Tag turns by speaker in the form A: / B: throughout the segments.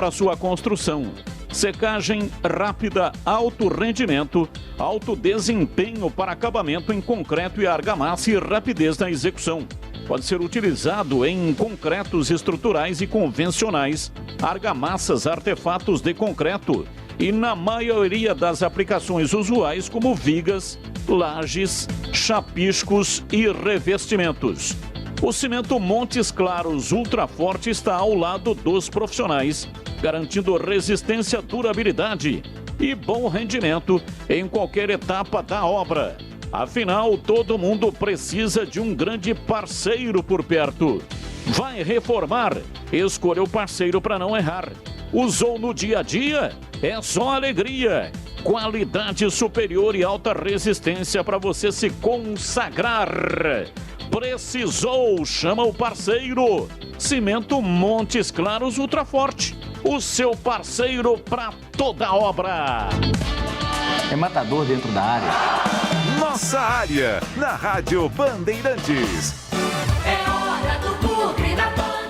A: para sua construção. Secagem rápida, alto rendimento, alto desempenho para acabamento em concreto e argamassa e rapidez na execução. Pode ser utilizado em concretos estruturais e convencionais, argamassas, artefatos de concreto e na maioria das aplicações usuais como vigas, lajes, chapiscos e revestimentos. O cimento Montes Claros Ultra Forte está ao lado dos profissionais, garantindo resistência, durabilidade e bom rendimento em qualquer etapa da obra. Afinal, todo mundo precisa de um grande parceiro por perto. Vai reformar? Escolha o parceiro para não errar. Usou no dia a dia? É só alegria. Qualidade superior e alta resistência para você se consagrar. Precisou? Chama o parceiro. Cimento Montes Claros Ultra Forte. O seu parceiro para toda obra.
B: É matador dentro da área.
C: Nossa área, na Rádio Bandeirantes.
D: É hora do Bugre da Band.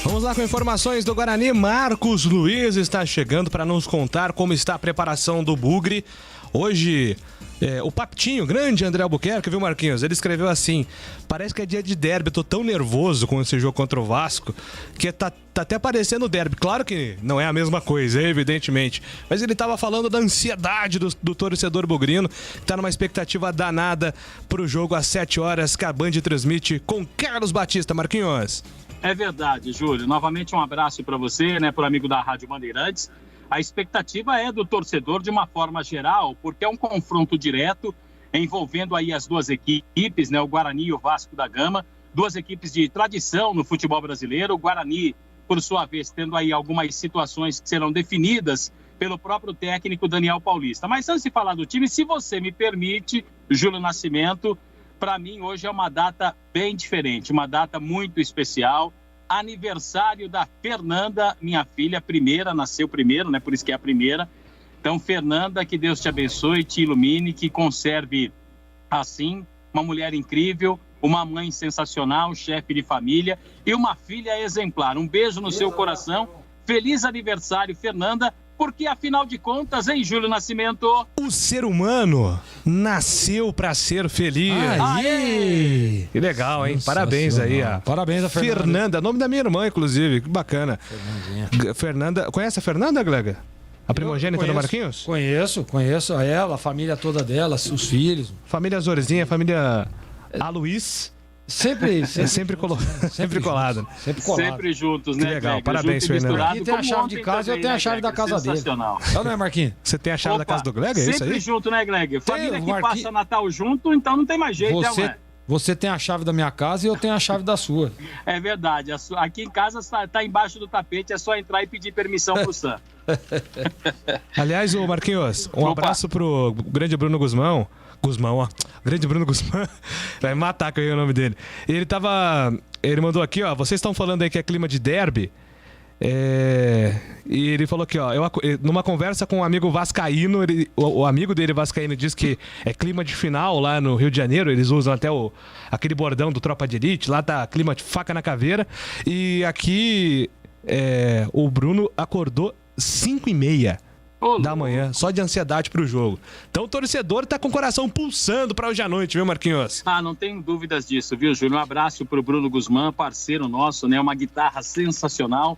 E: Vamos lá com informações do Guarani. Marcos Luiz está chegando para nos contar como está a preparação do Bugre. Hoje, o Papitinho, grande André Albuquerque, viu, Marquinhos? Ele escreveu assim: parece que é dia de derby, tô tão nervoso com esse jogo contra o Vasco que tá até parecendo derby. Claro que não é a mesma coisa, evidentemente, mas ele tava falando da ansiedade do torcedor bugrino, que tá numa expectativa danada pro jogo às 7 horas que a Band transmite com Carlos Batista. Marquinhos.
F: É verdade, Júlio. Novamente um abraço para você, né, pro amigo da Rádio Bandeirantes. A expectativa é do torcedor de uma forma geral, porque é um confronto direto envolvendo aí as duas equipes, né, o Guarani e o Vasco da Gama, duas equipes de tradição no futebol brasileiro. O Guarani, por sua vez, tendo aí algumas situações que serão definidas pelo próprio técnico Daniel Paulista. Mas antes de falar do time, se você me permite, Júlio Nascimento, para mim hoje é uma data bem diferente, uma data muito especial. Aniversário da Fernanda, minha filha, primeira, nasceu primeiro, né? Por isso que é a primeira. Então, Fernanda, que Deus te abençoe, te ilumine, que conserve assim uma mulher incrível, uma mãe sensacional, chefe de família e uma filha exemplar. Um beijo no seu coração. Feliz aniversário, Fernanda. Porque, afinal de contas, hein, Júlio Nascimento?
E: O ser humano nasceu pra ser feliz.
G: Aê!
E: Que legal, hein? Parabéns aí.
G: Parabéns a Fernanda.
E: Fernanda, nome da minha irmã, inclusive. Que bacana.
G: Fernandinha.
E: Conhece a Fernanda, Glega? A primogênita do Marquinhos?
G: Conheço ela, a família toda dela, os filhos.
E: Família Zorzinha, família Aloís.
G: Sempre
E: colado.
G: Sempre colado.
F: Sempre juntos, né?
E: Que legal,
F: Greg?
E: parabéns, Fernando.
G: Aqui tem a chave de casa e eu tenho a chave da casa dele. Não é, Marquinhos?
E: Você tem a chave da casa do Glega, é isso aí?
F: Sempre junto, né, Greg? Família que passa Natal junto, então não tem mais jeito, né?
G: Você tem a chave da minha casa e eu tenho a chave da sua.
F: É verdade. Aqui em casa tá embaixo do tapete, é só entrar e pedir permissão pro Sam.
E: Aliás, ô Marquinhos, abraço pro grande Bruno Guzmão. Grande Bruno Guzmão. Vai matar que eu errei o nome dele. Ele mandou aqui, ó. Vocês estão falando aí que é clima de derby. E ele falou aqui, ó. Numa conversa com um amigo vascaíno, o amigo dele vascaíno diz que é clima de final lá no Rio de Janeiro. Eles usam até aquele bordão do Tropa de Elite. Lá tá clima de faca na caveira. E aqui o Bruno acordou 5h30 da manhã, só de ansiedade pro jogo. Então o torcedor tá com o coração pulsando pra hoje à noite, viu, Marquinhos?
F: Não tenho dúvidas disso, viu, Júlio? Um abraço pro Bruno Guzmão, parceiro nosso, né? Uma guitarra sensacional,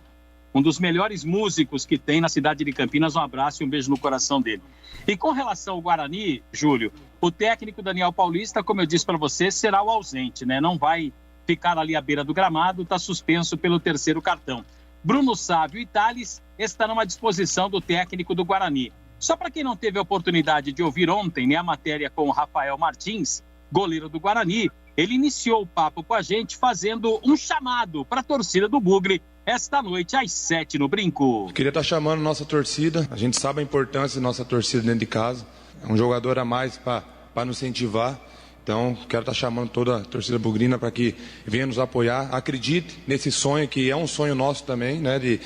F: um dos melhores músicos que tem na cidade de Campinas. Um abraço e um beijo no coração dele. E com relação ao Guarani, Júlio, o técnico Daniel Paulista, como eu disse pra você, será o ausente, né? Não vai ficar ali à beira do gramado, tá suspenso pelo 3º cartão. Bruno Sávio e Thales estarão à disposição do técnico do Guarani. Só para quem não teve a oportunidade de ouvir ontem, né, a matéria com o Rafael Martins, goleiro do Guarani, ele iniciou o papo com a gente fazendo um chamado para a torcida do Bugre esta noite às 7 no Brinco.
H: Eu queria estar chamando nossa torcida. A gente sabe a importância da nossa torcida dentro de casa. É um jogador a mais para nos incentivar. Então, quero estar chamando toda a torcida bugrina para que venha nos apoiar. Acredite nesse sonho, que é um sonho nosso também, né, de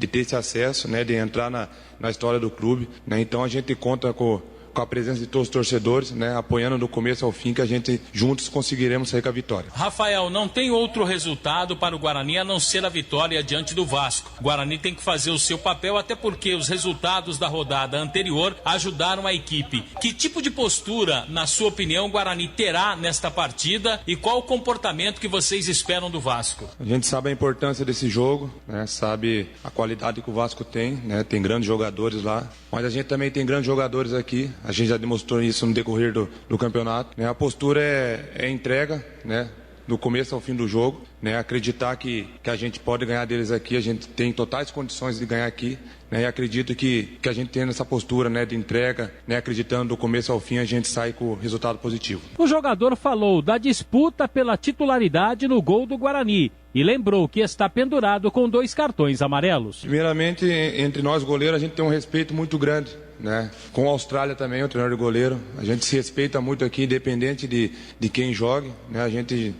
H: ter esse acesso, né, de entrar na história do clube. Né? Então, a gente conta com com a presença de todos os torcedores, né, apoiando do começo ao fim, que a gente juntos conseguiremos sair com a vitória.
I: Rafael, não tem outro resultado para o Guarani a não ser a vitória diante do Vasco. O Guarani tem que fazer o seu papel, até porque os resultados da rodada anterior ajudaram a equipe. Que tipo de postura, na sua opinião, o Guarani terá nesta partida e qual o comportamento que vocês esperam do Vasco?
H: A gente sabe a importância desse jogo, né, sabe a qualidade que o Vasco tem, né, tem grandes jogadores lá, mas a gente também tem grandes jogadores aqui, a gente já demonstrou isso no decorrer do campeonato, né, a postura é entrega, né, do começo ao fim do jogo, né, acreditar que a gente pode ganhar deles aqui, a gente tem totais condições de ganhar aqui, né, e acredito que a gente tendo essa postura, né, de entrega, né, acreditando do começo ao fim, a gente sai com resultado positivo.
J: O jogador falou da disputa pela titularidade no gol do Guarani e lembrou que está pendurado com 2 cartões amarelos.
H: Primeiramente, entre nós goleiros, a gente tem um respeito muito grande, né? Com a Austrália também, o treinador de goleiro, a gente se respeita muito aqui, independente de quem jogue, né? A gente,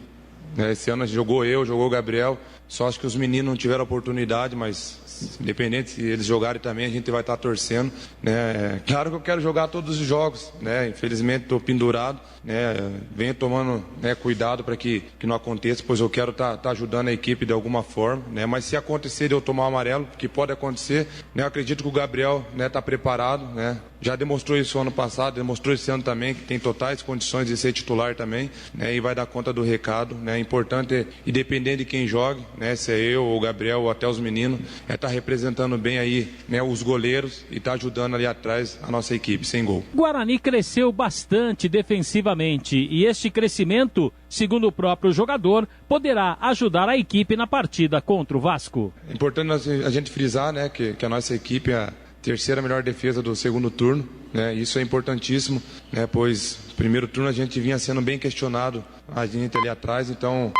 H: né, esse ano jogou o Gabriel, só acho que os meninos não tiveram oportunidade, mas independente se eles jogarem também, a gente vai estar torcendo, né? Claro que eu quero jogar todos os jogos, né? Infelizmente estou pendurado, né? Venho tomando, né, cuidado para que não aconteça, pois eu quero estar ajudando a equipe de alguma forma, né? Mas se acontecer de eu tomar o amarelo, que pode acontecer, né? Eu acredito que o Gabriel, né, está preparado, né? Já demonstrou isso ano passado, demonstrou esse ano também que tem totais condições de ser titular também, né? E vai dar conta do recado, né? É importante, independente de quem jogue, né? Se é eu ou o Gabriel ou até os meninos, tá representando bem aí, né, os goleiros e tá ajudando ali atrás a nossa equipe sem gol.
J: Guarani cresceu bastante defensivamente e este crescimento, segundo o próprio jogador, poderá ajudar a equipe na partida contra o Vasco.
H: É importante a gente frisar, né, que a nossa equipe é a terceira melhor defesa do segundo turno, né? Isso é importantíssimo, né, pois no primeiro turno a gente vinha sendo bem questionado, a gente ali atrás, então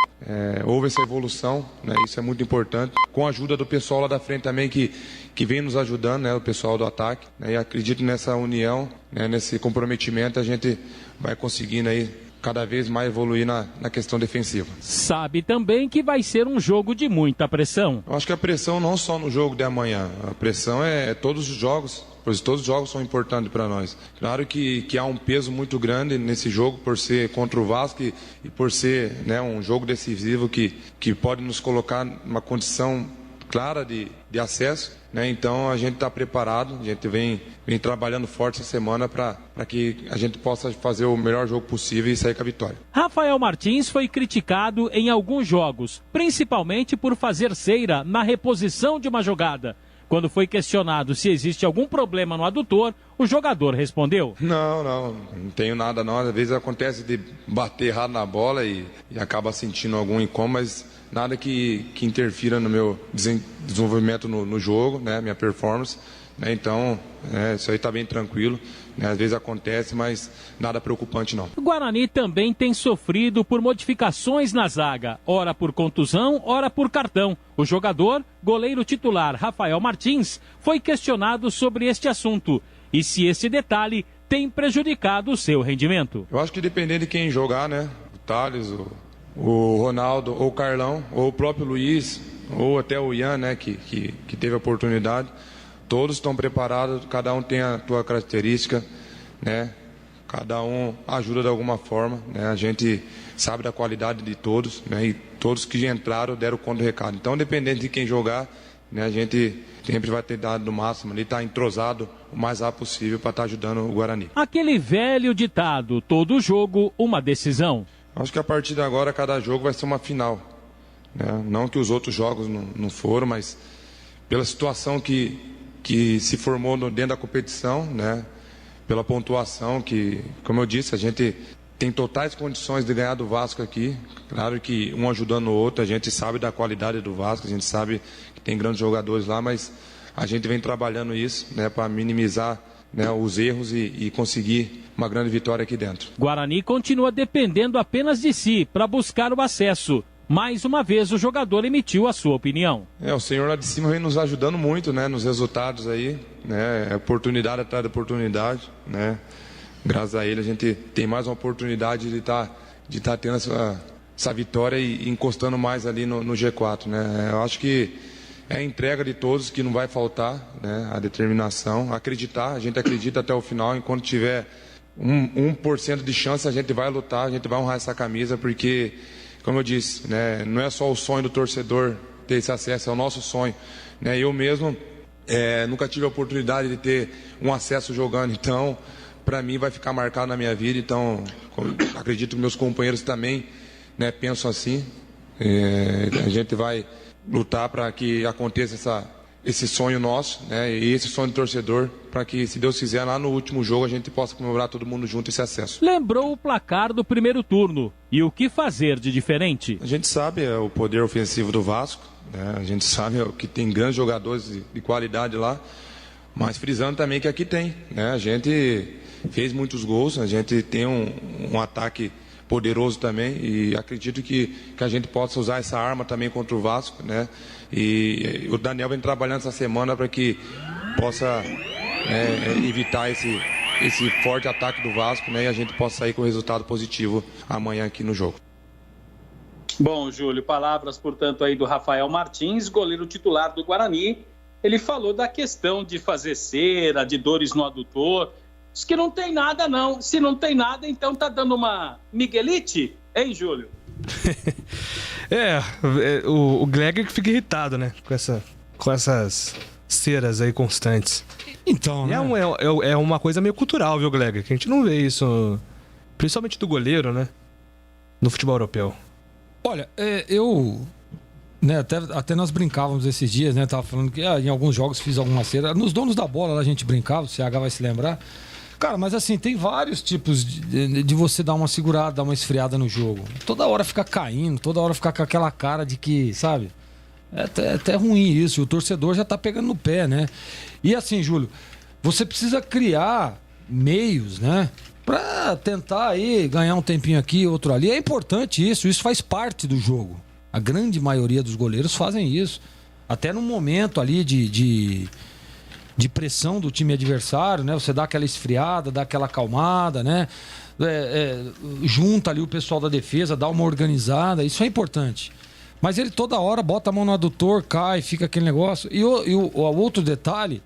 H: houve essa evolução, né? Isso é muito importante, com a ajuda do pessoal lá da frente também que vem nos ajudando, né, o pessoal do ataque, né? E acredito nessa união, né, nesse comprometimento a gente vai conseguindo aí cada vez mais evoluir na questão defensiva.
J: Sabe também que vai ser um jogo de muita pressão.
H: Eu acho que a pressão não só no jogo de amanhã, a pressão é todos os jogos, pois todos os jogos são importantes para nós. Claro que há um peso muito grande nesse jogo por ser contra o Vasco e por ser, né, um jogo decisivo que pode nos colocar numa condição clara de acesso, né? Então a gente está preparado, a gente vem trabalhando forte essa semana para que a gente possa fazer o melhor jogo possível e sair com a vitória.
J: Rafael Martins foi criticado em alguns jogos, principalmente por fazer cera na reposição de uma jogada. Quando foi questionado se existe algum problema no adutor, o jogador respondeu:
H: Não tenho nada não. Às vezes acontece de bater errado na bola e acaba sentindo algum incômodo, mas nada que interfira no meu desenvolvimento no jogo, né, minha performance, né, então isso aí está bem tranquilo, né, às vezes acontece, mas nada preocupante não.
J: O Guarani também tem sofrido por modificações na zaga, ora por contusão, ora por cartão. O jogador, goleiro titular Rafael Martins, foi questionado sobre este assunto e se esse detalhe tem prejudicado o seu rendimento.
H: Eu acho que dependendo de quem jogar, né, o Thales, o Ronaldo, ou o Carlão, ou o próprio Luiz, ou até o Ian, né, que teve a oportunidade, todos estão preparados, cada um tem a sua característica, né, cada um ajuda de alguma forma, né, a gente sabe da qualidade de todos, né, e todos que entraram deram conta do recado. Então, dependendo de quem jogar, né, a gente sempre vai ter dado no máximo ali, tá entrosado o mais rápido possível para estar ajudando o Guarani.
J: Aquele velho ditado, todo jogo, uma decisão.
H: Acho que a partir de agora, cada jogo vai ser uma final, né? Não que os outros jogos não foram, mas pela situação que se formou dentro da competição, né? Pela pontuação que, como eu disse, a gente tem totais condições de ganhar do Vasco aqui. Claro que um ajudando o outro, a gente sabe da qualidade do Vasco, a gente sabe que tem grandes jogadores lá, mas a gente vem trabalhando isso, né, para minimizar, né, os erros e conseguir uma grande vitória aqui dentro.
J: Guarani continua dependendo apenas de si para buscar o acesso. Mais uma vez o jogador emitiu a sua opinião.
H: O senhor lá de cima vem nos ajudando muito, né, nos resultados aí, né, oportunidade atrás de oportunidade, né. Graças a ele a gente tem mais uma oportunidade de estar tendo essa vitória e encostando mais ali no G4, né. Eu acho que é a entrega de todos que não vai faltar, né? A determinação, acreditar, a gente acredita até o final, enquanto tiver 1% de chance, a gente vai lutar, a gente vai honrar essa camisa, porque, como eu disse, né, não é só o sonho do torcedor ter esse acesso, é o nosso sonho, né? Eu mesmo nunca tive a oportunidade de ter um acesso jogando, então para mim vai ficar marcado na minha vida. Então acredito que meus companheiros também, né, pensam assim. A gente vai lutar para que aconteça esse sonho nosso, né, e esse sonho do torcedor, para que, se Deus quiser, lá no último jogo a gente possa comemorar todo mundo junto esse acesso.
J: Lembrou o placar do primeiro turno e o que fazer de diferente.
H: A gente sabe o poder ofensivo do Vasco, né? A gente sabe que tem grandes jogadores de qualidade lá, mas frisando também que aqui tem, né? A gente fez muitos gols, a gente tem um ataque poderoso também, e acredito que a gente possa usar essa arma também contra o Vasco, né? E o Daniel vem trabalhando essa semana para que possa evitar esse forte ataque do Vasco, né? E a gente possa sair com resultado positivo amanhã aqui no jogo.
F: Bom, Júlio, palavras, portanto, aí do Rafael Martins, goleiro titular do Guarani. Ele falou da questão de fazer cera, de dores no adutor. Diz que não tem nada, não. Se não tem nada, então tá dando uma miguelite, hein, Júlio?
E: O Gleger que fica irritado, né? Com essas ceras aí constantes.
G: Então, né?
E: É uma coisa meio cultural, viu, Gleger? Que a gente não vê isso, principalmente do goleiro, né? No futebol europeu.
G: Olha, né, até nós brincávamos esses dias, né? Tava falando que em alguns jogos fiz alguma cera. Nos donos da bola lá a gente brincava, o CH vai se lembrar. Cara, mas assim, tem vários tipos de você dar uma segurada, dar uma esfriada no jogo. Toda hora fica caindo, toda hora fica com aquela cara de que, sabe? É até ruim isso. O torcedor já tá pegando no pé, né? E assim, Júlio, você precisa criar meios, né? Pra tentar aí ganhar um tempinho aqui, outro ali. É importante isso faz parte do jogo. A grande maioria dos goleiros fazem isso. Até no momento ali de pressão do time adversário, né? Você dá aquela esfriada, dá aquela acalmada, né? Junta ali o pessoal da defesa, dá uma organizada. Isso é importante. Mas ele toda hora bota a mão no adutor, cai, fica aquele negócio. E o outro detalhe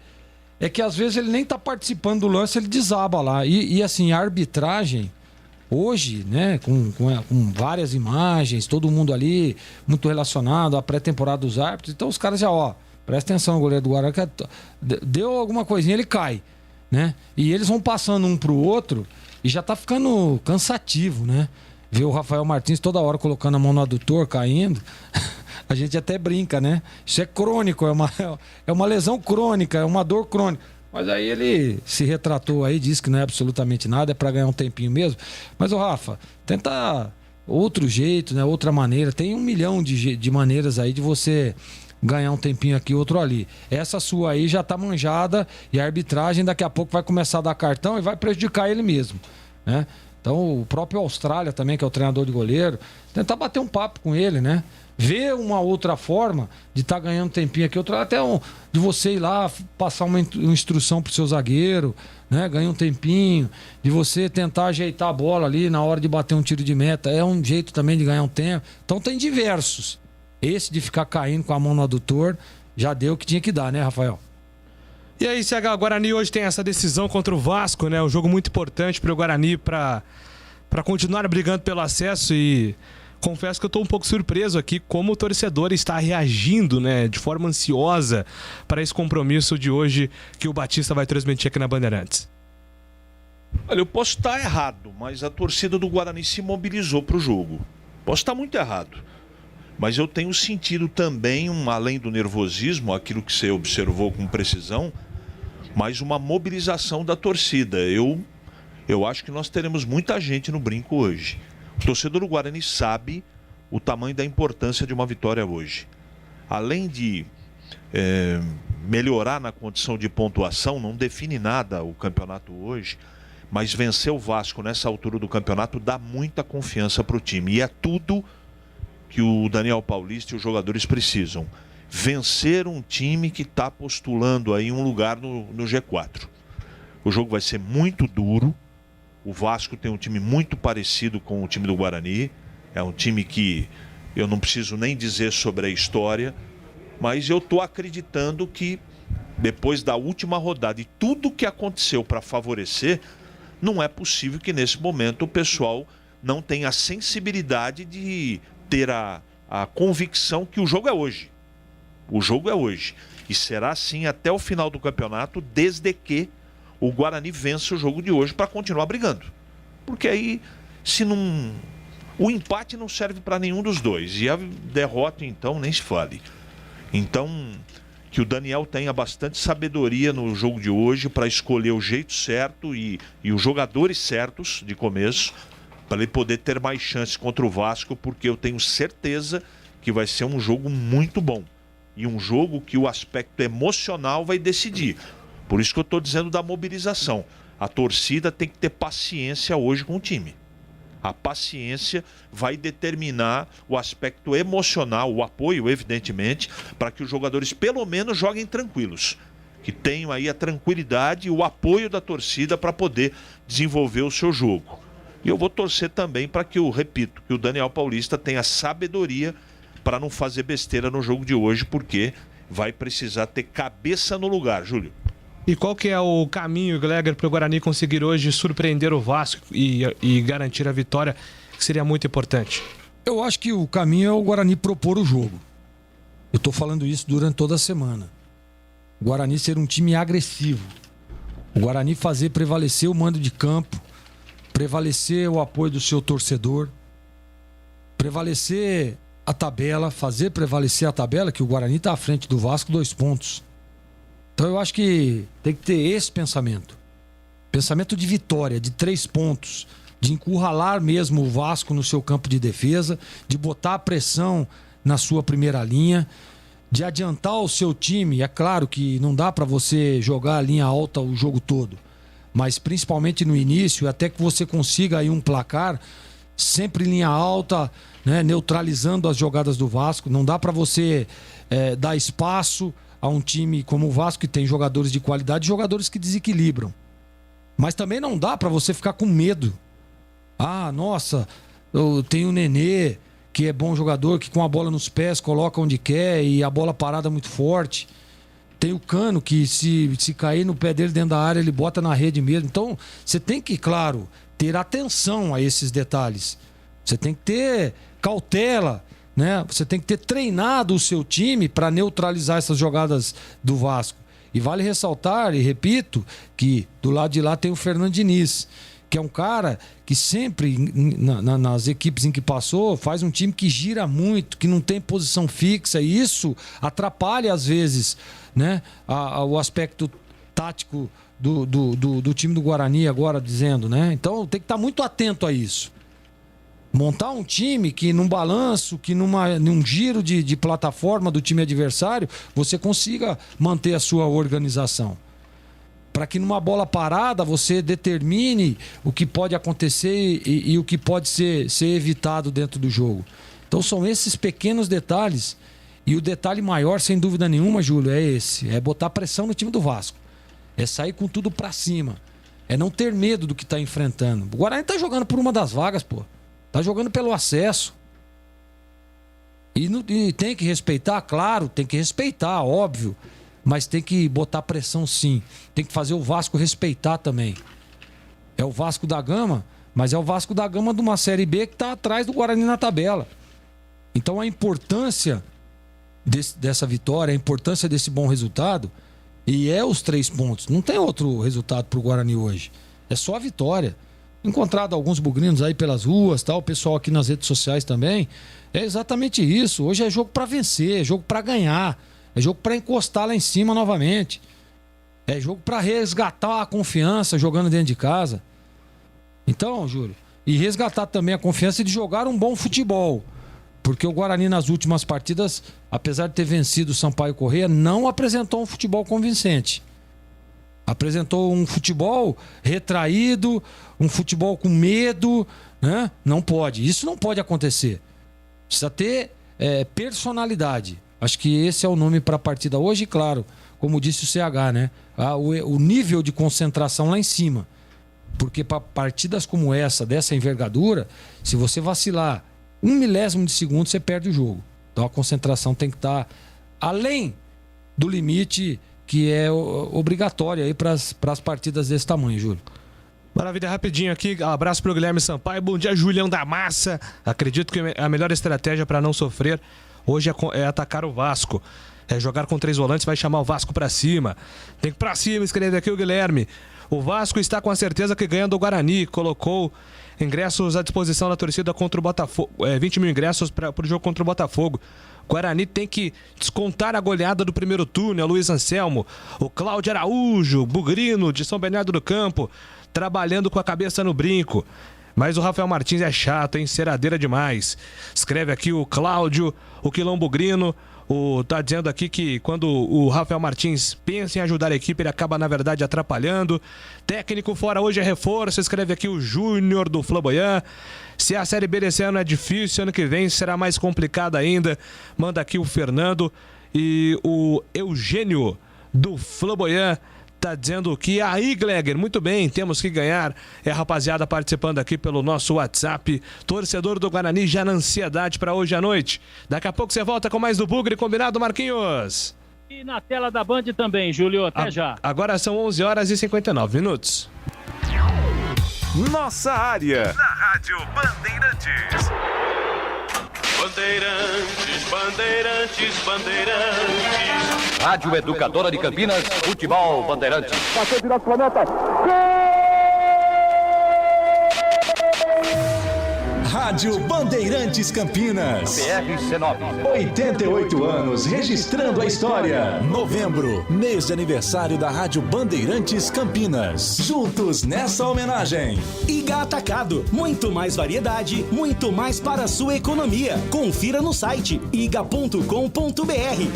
G: é que às vezes ele nem tá participando do lance, ele desaba lá. E assim, a arbitragem... Hoje, né, com várias imagens, todo mundo ali muito relacionado à pré-temporada dos árbitros. Então os caras já, presta atenção, o goleiro do Guarani, deu alguma coisinha, ele cai, né? E eles vão passando um pro outro e já tá ficando cansativo, né? Ver o Rafael Martins toda hora colocando a mão no adutor, caindo. A gente até brinca, né? Isso é crônico, é uma lesão crônica, é uma dor crônica. Mas aí ele se retratou aí, disse que não é absolutamente nada, é para ganhar um tempinho mesmo. Mas, Rafa, tenta outro jeito, né? Outra maneira. Tem 1 milhão de maneiras aí de você ganhar um tempinho aqui, outro ali. Essa sua aí já tá manjada e a arbitragem daqui a pouco vai começar a dar cartão e vai prejudicar ele mesmo, né? Então, o próprio Austrália também, que é o treinador de goleiro, tentar bater um papo com ele, né? Ver uma outra forma de estar ganhando tempinho aqui, outra até de você ir lá passar uma instrução pro seu zagueiro, né? Ganhar um tempinho, de você tentar ajeitar a bola ali na hora de bater um tiro de meta, é um jeito também de ganhar um tempo. Então tem diversos. Esse de ficar caindo com a mão no adutor já deu o que tinha que dar, né, Rafael?
E: E aí, CH, o Guarani hoje tem essa decisão contra o Vasco, né? Um jogo muito importante para o Guarani para continuar brigando pelo acesso, e confesso que eu estou um pouco surpreso aqui como o torcedor está reagindo, né, de forma ansiosa para esse compromisso de hoje que o Batista vai transmitir aqui na Bandeirantes.
K: Olha, eu posso estar errado, mas a torcida do Guarani se mobilizou para o jogo. Posso estar muito errado, mas eu tenho sentido também, além do nervosismo, aquilo que você observou com precisão, mais uma mobilização da torcida. Eu acho que nós teremos muita gente no brinco hoje. O torcedor do Guarani sabe o tamanho da importância de uma vitória hoje. Além de melhorar na condição de pontuação, não define nada o campeonato hoje, mas vencer o Vasco nessa altura do campeonato dá muita confiança para o time. E é tudo que o Daniel Paulista e os jogadores precisam. Vencer um time que está postulando aí um lugar no G4. O jogo vai ser muito duro. O Vasco tem um time muito parecido com o time do Guarani. É um time que eu não preciso nem dizer sobre a história, Mas eu estou acreditando que depois da última rodada e tudo que aconteceu para favorecer, não é possível que nesse momento o pessoal não tenha a sensibilidade de ter a convicção que o jogo é hoje. O jogo é hoje. E será assim até o final do campeonato, desde que o Guarani vença o jogo de hoje para continuar brigando. Porque aí, se não... o empate não serve para nenhum dos dois. E a derrota, então, nem se fale. Então, que o Daniel tenha bastante sabedoria no jogo de hoje para escolher o jeito certo e os jogadores certos de começo, para ele poder ter mais chance contra o Vasco, porque eu tenho certeza que vai ser um jogo muito bom. E um jogo que o aspecto emocional vai decidir. Por isso que eu estou dizendo da mobilização. A torcida tem que ter paciência hoje com o time. A paciência vai determinar o aspecto emocional, o apoio, evidentemente, para que os jogadores pelo menos joguem tranquilos. Que tenham aí a tranquilidade e o apoio da torcida para poder desenvolver o seu jogo. E eu vou torcer também para que que o Daniel Paulista tenha sabedoria para não fazer besteira no jogo de hoje, porque vai precisar ter cabeça no lugar, Júlio.
E: E qual que é o caminho, Gleger, para o Guarani conseguir hoje surpreender o Vasco e garantir a vitória, que seria muito importante?
G: Eu acho que o caminho é o Guarani propor o jogo. Eu estou falando isso durante toda a semana. O Guarani ser um time agressivo. O Guarani fazer prevalecer o mando de campo, prevalecer o apoio do seu torcedor, prevalecer a tabela, fazer prevalecer a tabela, que o Guarani está à frente do Vasco 2 pontos. Então eu acho que tem que ter esse pensamento. Pensamento de vitória, de 3 pontos, de encurralar mesmo o Vasco no seu campo de defesa, de botar a pressão na sua primeira linha, de adiantar o seu time. É claro que não dá para você jogar a linha alta o jogo todo, mas principalmente no início, até que você consiga aí um placar, sempre linha alta, né, neutralizando as jogadas do Vasco. Não dá para você dar espaço a um time como o Vasco, que tem jogadores de qualidade e jogadores que desequilibram. Mas também não dá para você ficar com medo. Ah, nossa, eu tenho o Nenê, que é bom jogador, que com a bola nos pés coloca onde quer e a bola parada muito forte. Tem o Cano, que se cair no pé dele dentro da área, ele bota na rede mesmo. Então, você tem que, claro, ter atenção a esses detalhes. Você tem que ter cautela, né? Você tem que ter treinado o seu time para neutralizar essas jogadas do Vasco. E vale ressaltar, e repito, que do lado de lá tem o Fernando Diniz, que é um cara que sempre, nas equipes em que passou, faz um time que gira muito, que não tem posição fixa, e isso atrapalha às vezes, né, o aspecto tático do time do Guarani agora, dizendo, né? Então tem que estar muito atento a isso. Montar um time que num balanço, que num giro de plataforma do time adversário, você consiga manter a sua organização. Para que numa bola parada você determine o que pode acontecer e o que pode ser evitado dentro do jogo. Então são esses pequenos detalhes. E o detalhe maior, sem dúvida nenhuma, Júlio, é esse. É botar pressão no time do Vasco. É sair com tudo para cima. É não ter medo do que está enfrentando. O Guarani tá jogando por uma das vagas, pô. Tá jogando pelo acesso. E tem que respeitar, claro, tem que respeitar, óbvio. Mas tem que botar pressão, sim. Tem que fazer o Vasco respeitar também. É o Vasco da Gama, mas é o Vasco da Gama de uma Série B que está atrás do Guarani na tabela. Então a importância dessa vitória, a importância desse bom resultado, e é os 3 pontos. Não tem outro resultado para o Guarani hoje. É só a vitória. Encontrado alguns bugrinos aí pelas ruas, tal, o pessoal aqui nas redes sociais também. É exatamente isso. Hoje é jogo para vencer, é jogo para ganhar. É jogo para encostar lá em cima novamente. É jogo para resgatar a confiança jogando dentro de casa. Então, Júlio, e resgatar também a confiança de jogar um bom futebol. Porque o Guarani nas últimas partidas, apesar de ter vencido o Sampaio Corrêa, não apresentou um futebol convincente. Apresentou um futebol retraído, um futebol com medo, né? Não pode. Isso não pode acontecer. Precisa ter personalidade. Acho que esse é o nome para a partida hoje, e claro, como disse o CH, né? O nível de concentração lá em cima. Porque para partidas como essa, dessa envergadura, se você vacilar 1 milésimo de segundo, você perde o jogo. Então a concentração tem que estar além do limite que é obrigatório aí para as partidas desse tamanho, Júlio.
E: Maravilha, rapidinho aqui, abraço pro Guilherme Sampaio, bom dia Julião da Massa, acredito que a melhor estratégia para não sofrer hoje é atacar o Vasco, é jogar com 3 volantes, vai chamar o Vasco para cima, tem que ir pra cima, escreve aqui o Guilherme. O Vasco está com a certeza que ganha do Guarani, colocou ingressos à disposição da torcida contra o Botafogo, 20 mil ingressos para o jogo contra o Botafogo. Guarani tem que descontar a goleada do primeiro turno, é o Luiz Anselmo, o Cláudio Araújo, Bugrino de São Bernardo do Campo, trabalhando com a cabeça no brinco. Mas o Rafael Martins é chato, hein? Ceradeira demais. Escreve aqui o Cláudio, o Quilão Bugrino. Tá dizendo aqui que quando o Rafael Martins pensa em ajudar a equipe, ele acaba, na verdade, atrapalhando. Técnico fora hoje é reforço. Escreve aqui o Júnior do Flamboyant. Se a Série B desse ano é difícil, ano que vem será mais complicado ainda. Manda aqui o Fernando. E o Eugênio do Flamboyant tá dizendo que aí, Gleger, muito bem, temos que ganhar. É a rapaziada participando aqui pelo nosso WhatsApp. Torcedor do Guarani já na ansiedade para hoje à noite. Daqui a pouco você volta com mais do Bugre, combinado, Marquinhos?
J: E na tela da Band também, Júlio, até já.
E: Agora são 11 horas e 59 minutos.
C: Nossa área, na Rádio Bandeirantes.
L: Bandeirantes, Bandeirantes, Bandeirantes.
B: Rádio Educadora de Campinas, Futebol Bandeirantes.
L: Passou direto para a meta.
M: Rádio Bandeirantes Campinas.
B: PRC9.
M: 88 anos, registrando a história. Novembro, mês de aniversário da Rádio Bandeirantes Campinas. Juntos nessa homenagem.
N: Iga Atacado, muito mais variedade, muito mais para a sua economia. Confira no site iga.com.br.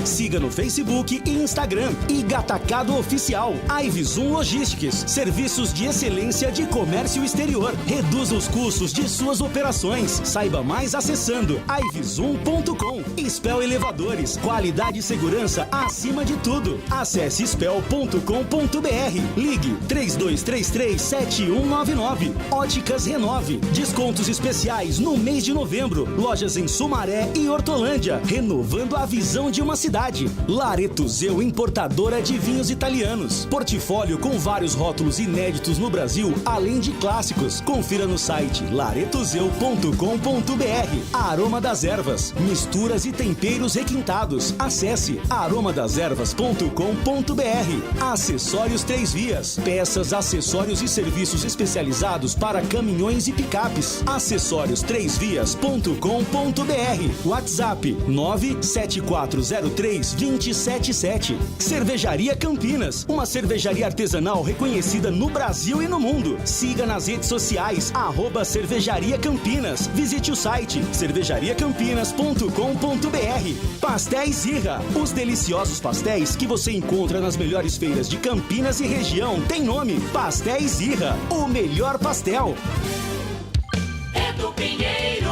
N: Siga no Facebook e Instagram. Iga Atacado Oficial. Ivzoom Logistics, serviços de excelência de comércio exterior. Reduza os custos de suas operações. Saiba mais acessando ivzoom.com. Spell Elevadores, qualidade e segurança acima de tudo. Acesse spell.com.br. Ligue 3233-7199. Óticas Renove, descontos especiais no mês de novembro. Lojas em Sumaré e Hortolândia, renovando a visão de uma cidade. Laretuzeu, importadora de vinhos italianos. Portfólio com vários rótulos inéditos no Brasil, além de clássicos. Confira no site laretuzeu.com.br. Aroma das Ervas, misturas e temperos requintados. Acesse aromadeservas.com.br. Acessórios 3 Vias, peças, acessórios e serviços especializados para caminhões e picapes. Acessórios3vias.com.br. WhatsApp 97403-277. Cervejaria Campinas, uma cervejaria artesanal reconhecida no Brasil e no mundo. Siga nas redes sociais @Cervejaria Campinas. Visite o site cervejariacampinas.com.br. Pastéis Irra, os deliciosos pastéis que você encontra nas melhores feiras de Campinas e região. Tem nome: Pastéis Irra, o melhor pastel.
D: Edu Pinheiro.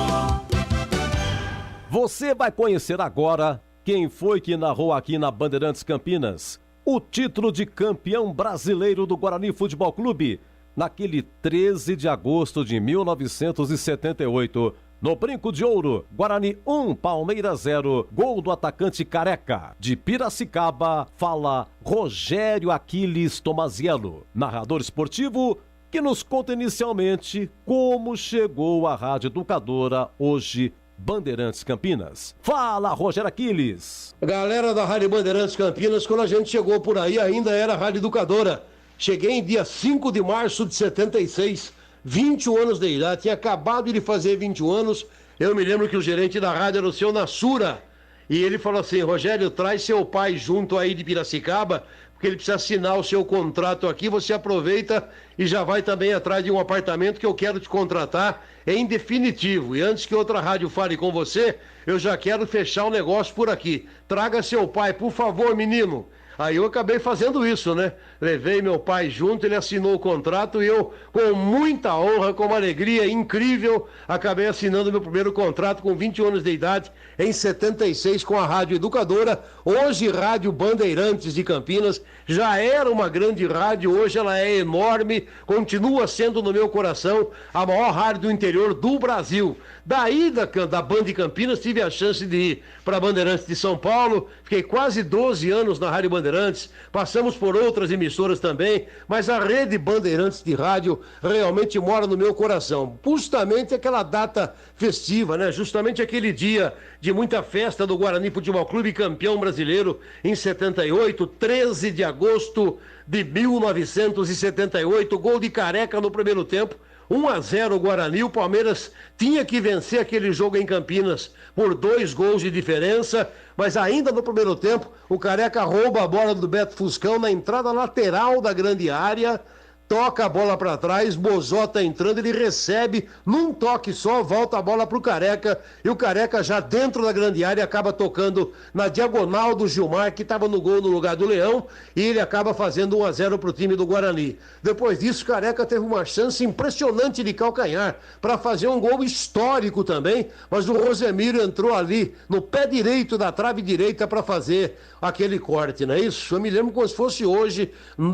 O: Você vai conhecer agora quem foi que narrou aqui na Bandeirantes Campinas o título de campeão brasileiro do Guarani Futebol Clube naquele 13 de agosto de 1978. No Brinco de Ouro, Guarani 1, Palmeiras 0, gol do atacante Careca. De Piracicaba, fala Rogério Aquiles Tomaziello, narrador esportivo, que nos conta inicialmente como chegou a Rádio Educadora, hoje Bandeirantes Campinas. Fala, Rogério Aquiles.
P: Galera da Rádio Bandeirantes Campinas, quando a gente chegou por aí, ainda era Rádio Educadora. Cheguei em dia 5 de março de 76, 21 anos de idade, tinha acabado de fazer 21 anos. Eu me lembro que o gerente da rádio era o seu Nassura, e ele falou assim: Rogério, traz seu pai junto aí de Piracicaba, porque ele precisa assinar o seu contrato aqui, você aproveita e já vai também atrás de um apartamento que eu quero te contratar em definitivo. E antes que outra rádio fale com você, eu já quero fechar o negócio por aqui. Traga seu pai, por favor, menino. Aí eu acabei fazendo isso, né? Levei meu pai junto, ele assinou o contrato e eu, com muita honra, com uma alegria incrível, acabei assinando meu primeiro contrato com 21 anos de idade, em 76, com a Rádio Educadora, hoje Rádio Bandeirantes de Campinas. Já era uma grande rádio, hoje ela é enorme, continua sendo no meu coração a maior rádio do interior do Brasil. Daí da Band de Campinas tive a chance de ir para a Bandeirantes de São Paulo, fiquei quase 12 anos na Rádio Bandeirantes, passamos por outras emissoras também, mas a rede Bandeirantes de rádio realmente mora no meu coração. Justamente aquela data festiva, né? Justamente aquele dia de muita festa do Guarani Futebol Clube, campeão brasileiro em 78, 13 de agosto de 1978, gol de Careca no primeiro tempo. 1-0 Guarani, o Palmeiras tinha que vencer aquele jogo em Campinas por 2 gols de diferença, mas ainda no primeiro tempo o Careca rouba a bola do Beto Fuscão na entrada lateral da grande área, toca a bola para trás, Bozota entrando, ele recebe num toque só, volta a bola pro Careca, e o Careca já dentro da grande área acaba tocando na diagonal do Gilmar, que estava no gol no lugar do Leão, e ele acaba fazendo 1-0 pro time do Guarani. Depois disso, o Careca teve uma chance impressionante de calcanhar para fazer um gol histórico também, mas o Rosemiro entrou ali no pé direito da trave direita para fazer aquele corte, não é isso? Eu me lembro como se fosse hoje,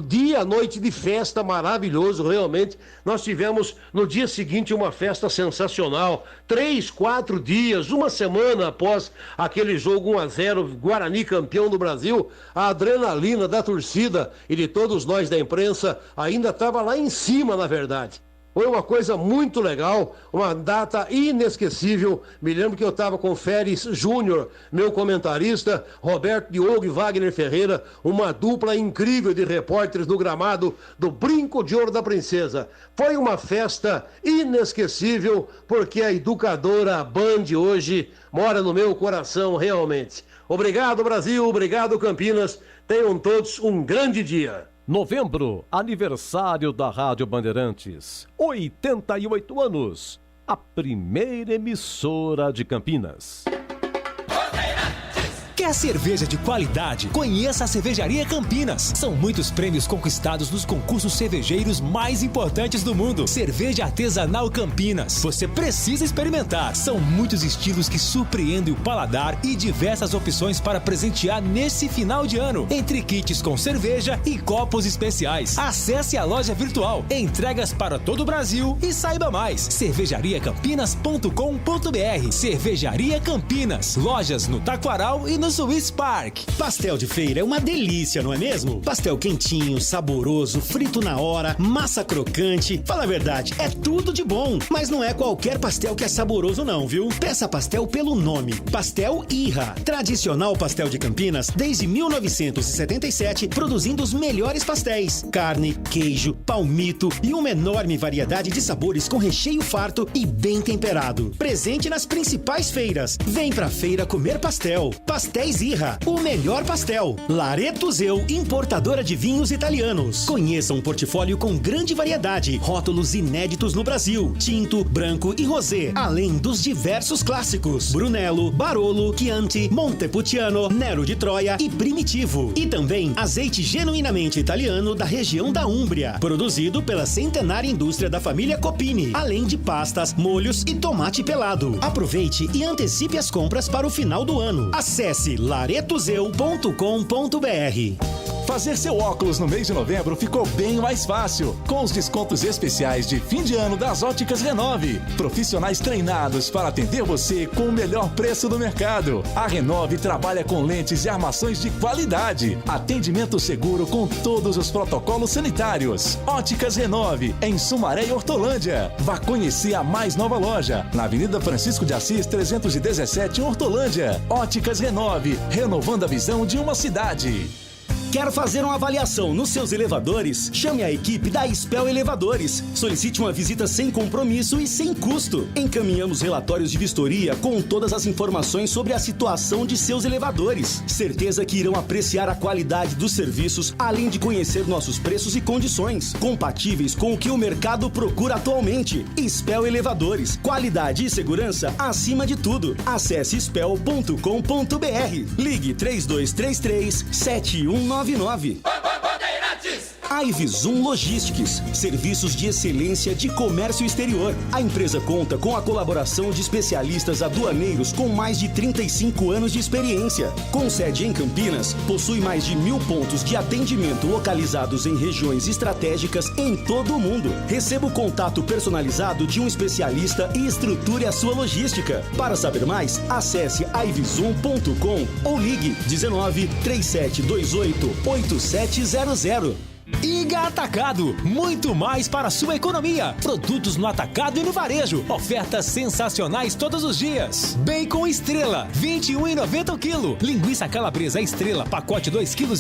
P: dia, noite de festa maravilhoso, realmente. Nós tivemos no dia seguinte uma festa sensacional, 3, 4 dias, uma semana após aquele jogo 1-0, Guarani campeão do Brasil, a adrenalina da torcida e de todos nós da imprensa ainda estava lá em cima, na verdade. Foi uma coisa muito legal, uma data inesquecível. Me lembro que eu estava com Férez Júnior, meu comentarista, Roberto Diogo e Wagner Ferreira, uma dupla incrível de repórteres no gramado do Brinco de Ouro da Princesa. Foi uma festa inesquecível, porque a educadora Band hoje mora no meu coração realmente. Obrigado, Brasil, obrigado, Campinas. Tenham todos um grande dia.
O: Novembro, aniversário da Rádio Bandeirantes. 88 anos. A primeira emissora de Campinas.
N: Quer cerveja de qualidade? Conheça a Cervejaria Campinas. São muitos prêmios conquistados nos concursos cervejeiros mais importantes do mundo. Cerveja Artesanal Campinas. Você precisa experimentar. São muitos estilos que surpreendem o paladar e diversas opções para presentear nesse final de ano. Entre kits com cerveja e copos especiais. Acesse a loja virtual. Entregas para todo o Brasil e saiba mais. cervejariacampinas.com.br. Cervejaria Campinas. Lojas no Taquaral e no Swiss Park.
Q: Pastel de feira é uma delícia, não é mesmo? Pastel quentinho, saboroso, frito na hora, massa crocante. Fala a verdade, é tudo de bom. Mas não é qualquer pastel que é saboroso não, viu? Peça pastel pelo nome. Pastel Irra. Tradicional pastel de Campinas desde 1977, produzindo os melhores pastéis. Carne, queijo, palmito e uma enorme variedade de sabores com recheio farto e bem temperado. Presente nas principais feiras. Vem pra feira comer pastel. Pastéis Irra, o melhor pastel. Lareto Zeu, importadora de vinhos italianos. Conheça um portfólio com grande variedade, rótulos inéditos no Brasil, tinto, branco e rosé, além dos diversos clássicos, Brunello, Barolo, Chianti, Montepulciano, Nero de Troia e Primitivo. E também azeite genuinamente italiano da região da Úmbria, produzido pela centenária indústria da família Copini, além de pastas, molhos e tomate pelado. Aproveite e antecipe as compras para o final do ano. Acesse laretozeu.com.br.
M: Fazer seu óculos no mês de novembro ficou bem mais fácil, com os descontos especiais de fim de ano das Óticas Renove. Profissionais treinados para atender você com o melhor preço do mercado. A Renove trabalha com lentes e armações de qualidade. Atendimento seguro com todos os protocolos sanitários. Óticas Renove, em Sumaré e Hortolândia. Vá conhecer a mais nova loja, na Avenida Francisco de Assis, 317, em Hortolândia. Óticas Renove, renovando a visão de uma cidade.
N: Quer fazer uma avaliação nos seus elevadores? Chame a equipe da Spell Elevadores. Solicite uma visita sem compromisso e sem custo. Encaminhamos relatórios de vistoria com todas as informações sobre a situação de seus elevadores. Certeza que irão apreciar a qualidade dos serviços, além de conhecer nossos preços e condições, compatíveis com o que o mercado procura atualmente. Spell Elevadores. Qualidade e segurança acima de tudo. Acesse spell.com.br. Ligue 3233-7199. 999. Ivzoom Logistics, serviços de excelência de comércio exterior. A empresa conta com a colaboração de especialistas aduaneiros com mais de 35 anos de experiência. Com sede em Campinas, possui mais de 1.000 pontos de atendimento localizados em regiões estratégicas em todo o mundo. Receba o contato personalizado de um especialista e estruture a sua logística. Para saber mais, acesse ivzoom.com ou ligue 19 3728 8700.
R: Iga Atacado, muito mais para a sua economia. Produtos no atacado e no varejo. Ofertas sensacionais todos os dias. Bacon Estrela, R$21,90 o quilo. Linguiça calabresa Estrela, pacote 2,5 kg,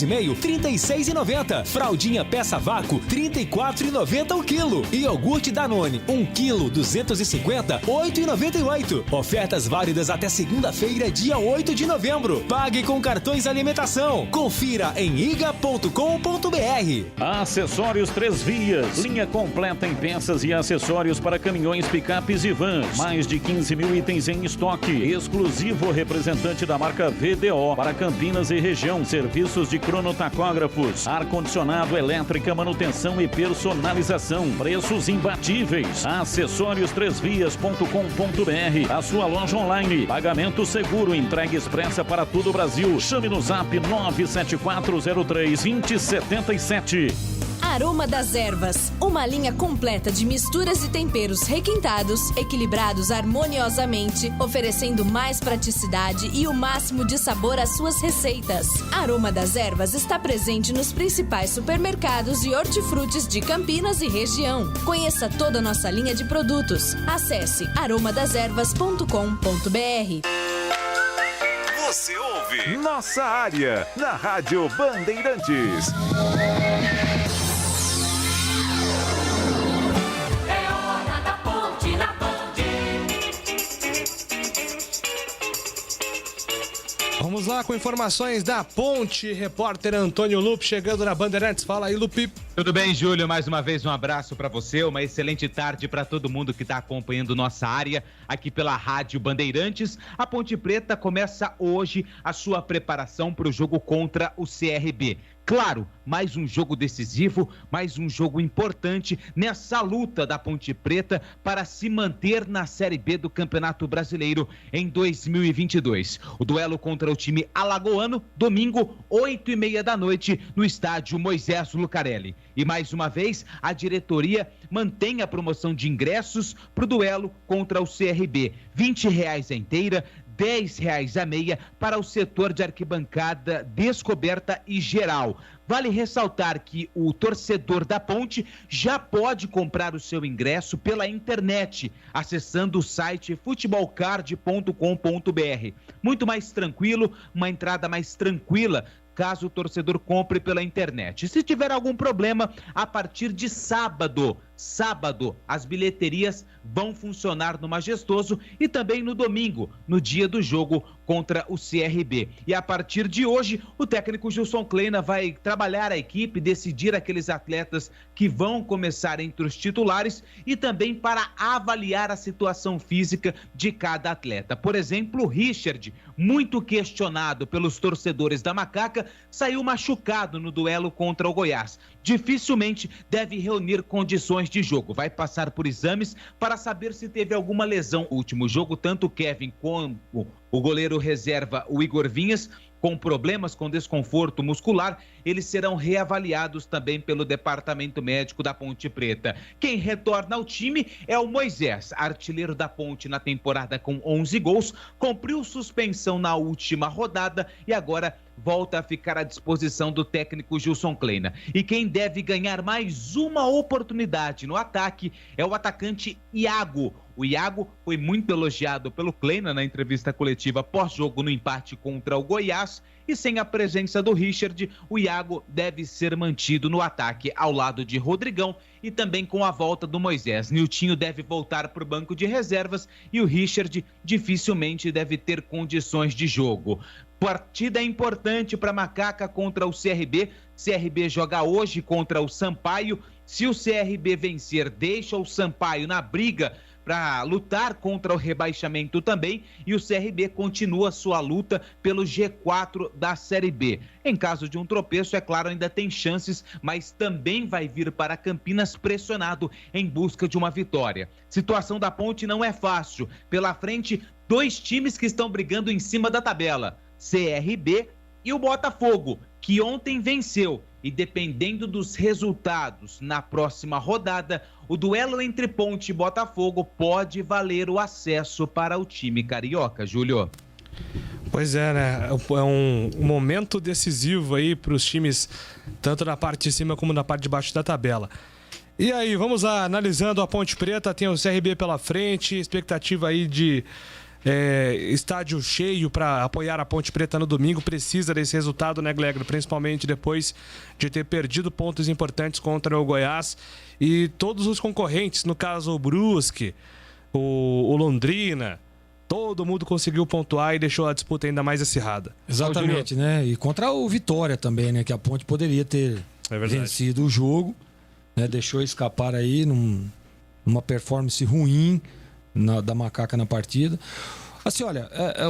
R: R$36,90. Fraldinha peça vácuo, R$34,90 o quilo. E iogurte Danone, 1 kg, 250, R$8,98. Ofertas válidas até segunda-feira, dia 8 de novembro. Pague com cartões alimentação. Confira em iga.com.br.
A: Acessórios Três Vias, linha completa em peças e acessórios para caminhões, picapes e vans. Mais de 15 mil itens em estoque. Exclusivo representante da marca VDO para Campinas e região. Serviços de cronotacógrafos, ar-condicionado, elétrica, manutenção e personalização. Preços imbatíveis. Acessórios3vias.com.br, a sua loja online. Pagamento seguro, entrega expressa para todo o Brasil. Chame no zap 97403-2077.
S: Aroma das Ervas, uma linha completa de misturas e temperos requintados, equilibrados harmoniosamente, oferecendo mais praticidade e o máximo de sabor às suas receitas. Aroma das Ervas está presente nos principais supermercados e hortifrutis de Campinas e região. Conheça toda a nossa linha de produtos. Acesse aromadeservas.com.br.
C: Você ouve Nossa Área, na Rádio Bandeirantes.
D: É hora da ponte na Band.
E: Vamos lá com informações da Ponte. Repórter Antônio Lupe chegando na Bandeirantes. Fala aí, Lupe.
T: Tudo bem, Júlio? Mais uma vez um abraço para você, uma excelente tarde para todo mundo que está acompanhando nossa área aqui pela Rádio Bandeirantes. A Ponte Preta começa hoje a sua preparação para o jogo contra o CRB. Claro, mais um jogo decisivo, mais um jogo importante nessa luta da Ponte Preta para se manter na Série B do Campeonato Brasileiro em 2022. O duelo contra o time alagoano, domingo, 8h30 da noite, no estádio Moisés Lucarelli. E mais uma vez, a diretoria mantém a promoção de ingressos para o duelo contra o CRB. R$20 a inteira, R$10 a meia para o setor de arquibancada descoberta e geral. Vale ressaltar que o torcedor da Ponte já pode comprar o seu ingresso pela internet, acessando o site futebolcard.com.br. Muito mais tranquilo, uma entrada mais tranquila, caso o torcedor compre pela internet. Se tiver algum problema, a partir de sábado, as bilheterias vão funcionar no Majestoso e também no domingo, no dia do jogo contra o CRB. E a partir de hoje, o técnico Gilson Kleina vai trabalhar a equipe, decidir aqueles atletas que vão começar entre os titulares e também para avaliar a situação física de cada atleta. Por exemplo, o Richard, muito questionado pelos torcedores da Macaca, saiu machucado no duelo contra o Goiás. Dificilmente deve reunir condições de jogo. Vai passar por exames para saber se teve alguma lesão. No último jogo, tanto o Kevin como o goleiro reserva, o Igor Vinhas, com problemas com desconforto muscular, eles serão reavaliados também pelo departamento médico da Ponte Preta. Quem retorna ao time é o Moisés, artilheiro da Ponte na temporada com 11 gols, cumpriu suspensão na última rodada e agora volta a ficar à disposição do técnico Gilson Kleina. E quem deve ganhar mais uma oportunidade no ataque é o atacante Iago. O Iago foi muito elogiado pelo Kleina na entrevista coletiva pós-jogo no empate contra o Goiás e sem a presença do Richard, o Iago deve ser mantido no ataque ao lado de Rodrigão e também com a volta do Moisés. Niltinho deve voltar para o banco de reservas e o Richard dificilmente deve ter condições de jogo. Partida importante para Macaca contra o CRB. CRB joga hoje contra o Sampaio. Se o CRB vencer, deixa o Sampaio na briga para lutar contra o rebaixamento também, e o CRB continua sua luta pelo G4 da Série B. Em caso de um tropeço, é claro, ainda tem chances, mas também vai vir para Campinas pressionado em busca de uma vitória. Situação da Ponte não é fácil. Pela frente, 2 times que estão brigando em cima da tabela, CRB e o Botafogo, que ontem venceu. E dependendo dos resultados na próxima rodada, o duelo entre Ponte e Botafogo pode valer o acesso para o time carioca, Júlio.
E: Pois é, né? É um momento decisivo aí para os times, tanto na parte de cima como na parte de baixo da tabela. E aí, vamos lá, analisando a Ponte Preta, tem o CRB pela frente, expectativa aí de estádio cheio para apoiar a Ponte Preta no domingo. Precisa desse resultado, né, Glegor? Principalmente depois de ter perdido pontos importantes contra o Goiás e todos os concorrentes, no caso o Brusque, o Londrina, todo mundo conseguiu pontuar e deixou a disputa ainda mais acirrada.
G: Exatamente, né? E contra o Vitória também, né? Que a Ponte poderia ter vencido o jogo, né? Deixou escapar aí numa performance ruim da Macaca na partida. Assim, olha,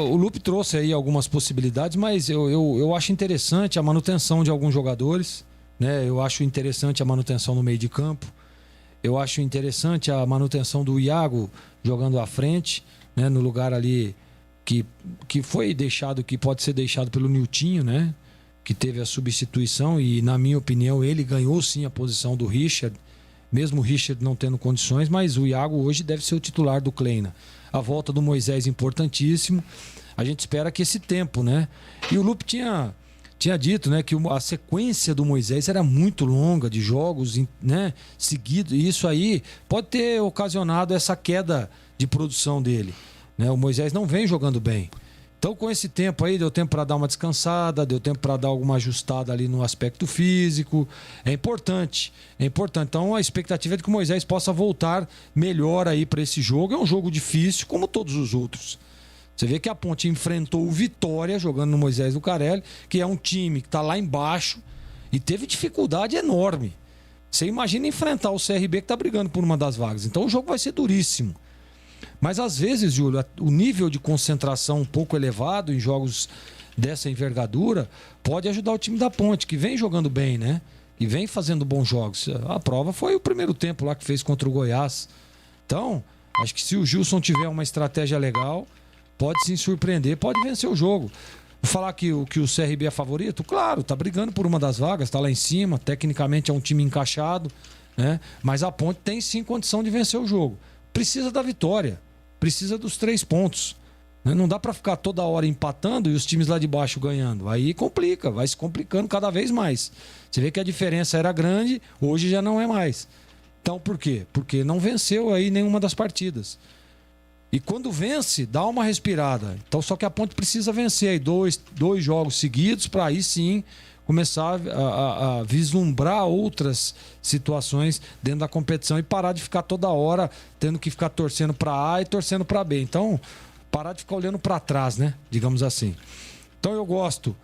G: o Lupe trouxe aí algumas possibilidades, mas eu acho interessante a manutenção de alguns jogadores, né? Eu acho interessante a manutenção no meio de campo. Eu acho interessante a manutenção do Iago jogando à frente, né? No lugar ali que foi deixado, que pode ser deixado pelo Niltinho, né? Que teve a substituição e, na minha opinião, ele ganhou sim a posição do Richard, mesmo o Richard não tendo condições, mas o Iago hoje deve ser o titular do Kleina. A volta do Moisés importantíssimo. A gente espera que esse tempo, né? E o Lupe tinha dito, né, que a sequência do Moisés era muito longa de jogos, né, seguidos, e isso aí pode ter ocasionado essa queda de produção dele, né? O Moisés não vem jogando bem. Então, com esse tempo aí, deu tempo para dar uma descansada, deu tempo para dar alguma ajustada ali no aspecto físico. É importante. Então, a expectativa é de que o Moisés possa voltar melhor aí para esse jogo. É um jogo difícil, como todos os outros. Você vê que a Ponte enfrentou o Vitória, jogando no Moisés Lucarelli, que é um time que está lá embaixo e teve dificuldade enorme. Você imagina enfrentar o CRB que está brigando por uma das vagas. Então, o jogo vai ser duríssimo. Mas às vezes, Júlio, o nível de concentração um pouco elevado em jogos dessa envergadura pode ajudar o time da Ponte, que vem jogando bem, né? Que vem fazendo bons jogos. A prova foi o primeiro tempo lá que fez contra o Goiás. Então, acho que se o Gilson tiver uma estratégia legal, pode sim surpreender, pode vencer o jogo. Vou falar que o CRB é favorito? Claro, tá brigando por uma das vagas, tá lá em cima, tecnicamente é um time encaixado, né? Mas a Ponte tem sim condição de vencer o jogo. Precisa da vitória, precisa dos 3 pontos. Né? Não dá para ficar toda hora empatando e os times lá de baixo ganhando. Aí complica, vai se complicando cada vez mais. Você vê que a diferença era grande, hoje já não é mais. Então por quê? Porque não venceu aí nenhuma das partidas. E quando vence, dá uma respirada. Então só que a Ponte precisa vencer aí dois jogos seguidos para aí sim começar a vislumbrar outras situações dentro da competição e parar de ficar toda hora tendo que ficar torcendo para A e torcendo para B. Então, parar de ficar olhando para trás, né? Digamos assim. Então, eu gosto